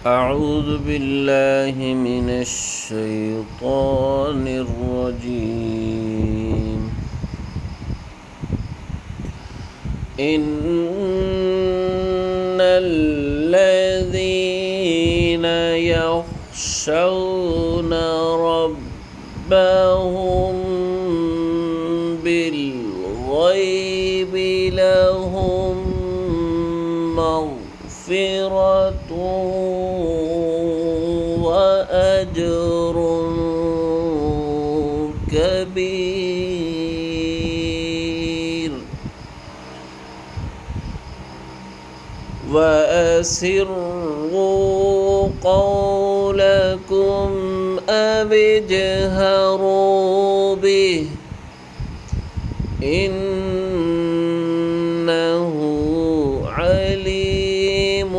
أعوذ بالله من الشيطان الرجيم. إن الذين يخشون ربهم بالغيب لهم مغفرة وأجر كبير. وأسروا قولكم أو اجهروا به إنه عليم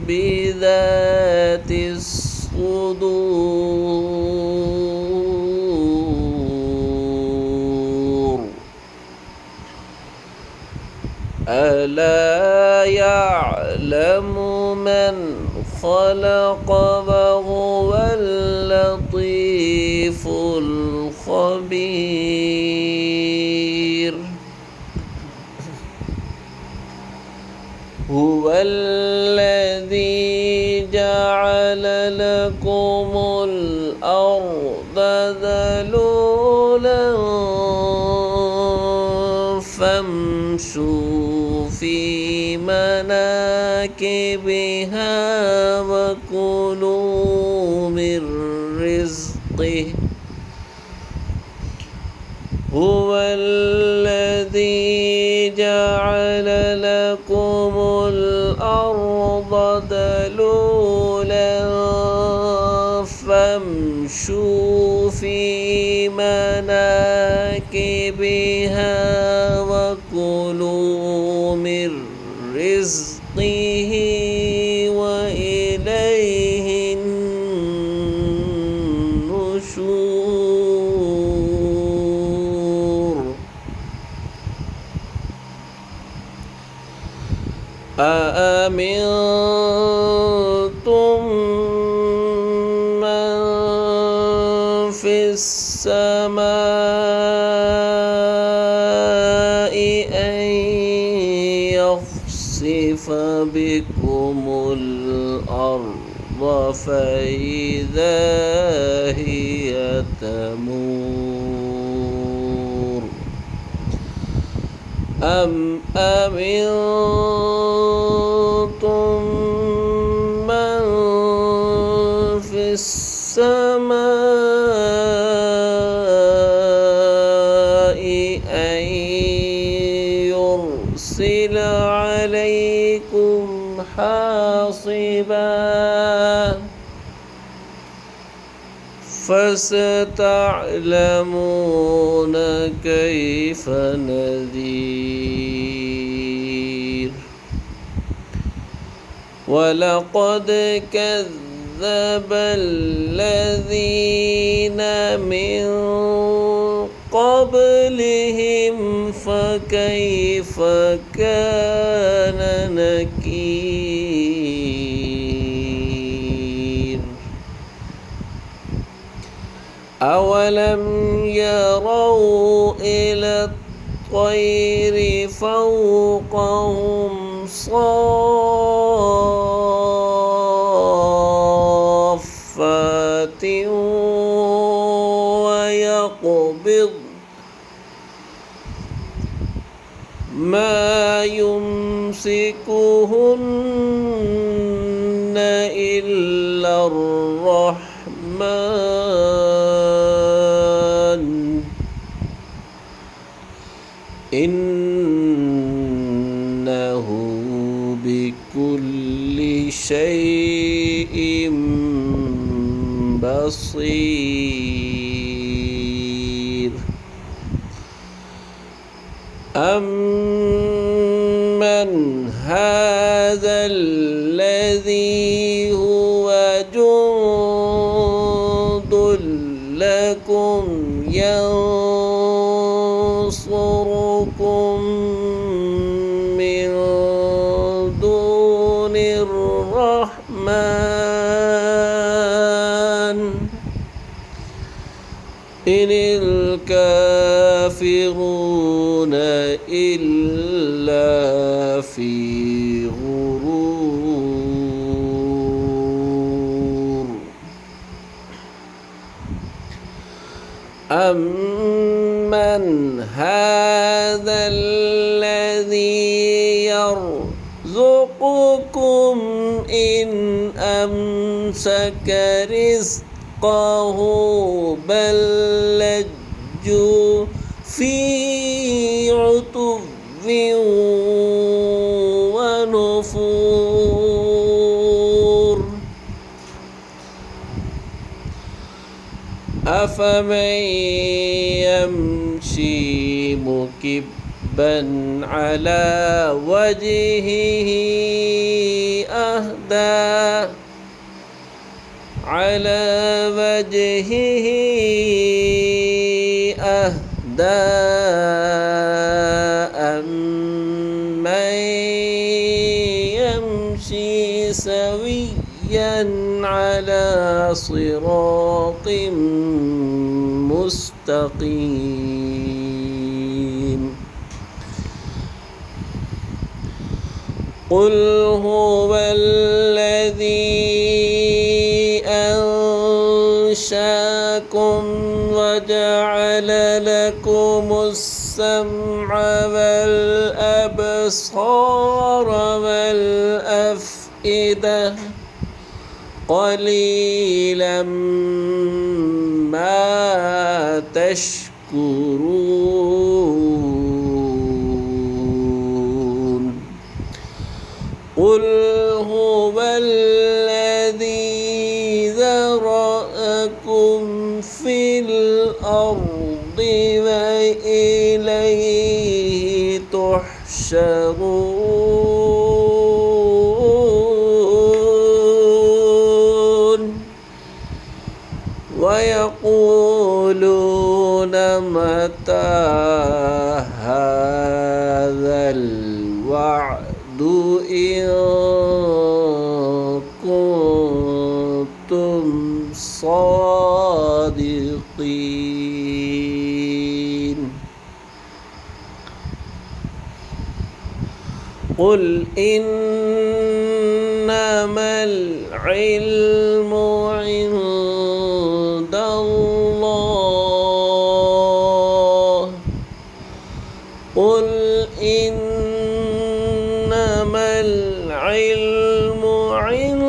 بذات الصدور. ألا يعلم من خلق وهو اللطيف الخبير. هو الذي جعل لكم الأرض ذلولا فامشوا في مناكبها وكلوا من رزقه. هو الذي جعل لكم الأرض ذلولا فامشوا في مناكبها وكلوا من رزقه وإليه النشور. أأمنتم من في السماء أن يخسف بكم الأرض فإذا هي تمور. أم أمنتم من في السماء أن يرسل عليكم حاصبا فستعلمون كيف نذير. ولقد كذب الذين من قبلهم فكيف كان نكير. أولم يروا إلى الطير فوقهم صافات ويقبض ما يمسكهن إلا الرحمن إنه بكل شيء بصير. أمن هذا الذي هو جند لكم ينصركم من دون الرحمن إن الكافرون إلا في غرور أمن هذا الذي يرزقكم إن أمسك رزقه بل لجوا في عتو ونفور أفمن يمشي مكبا على وجهه أهدى أمن يمشي سويا على صراط مستقيم قل هو الذي أنشأكم وجعل لكم السمع والأبصار والأفئدة قليلا ما تشكرون قل هو الذي ذرأكم في الأرض وإليه تحشرون ويقولون متى هذا الوعد إن كنتم صادقين قل إنما العلم عند الله قل إنما العلم عند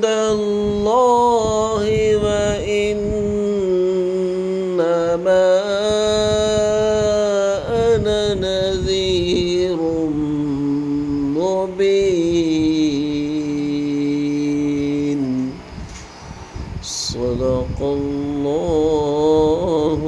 الله وإنما أنا نذير مبين صدق الله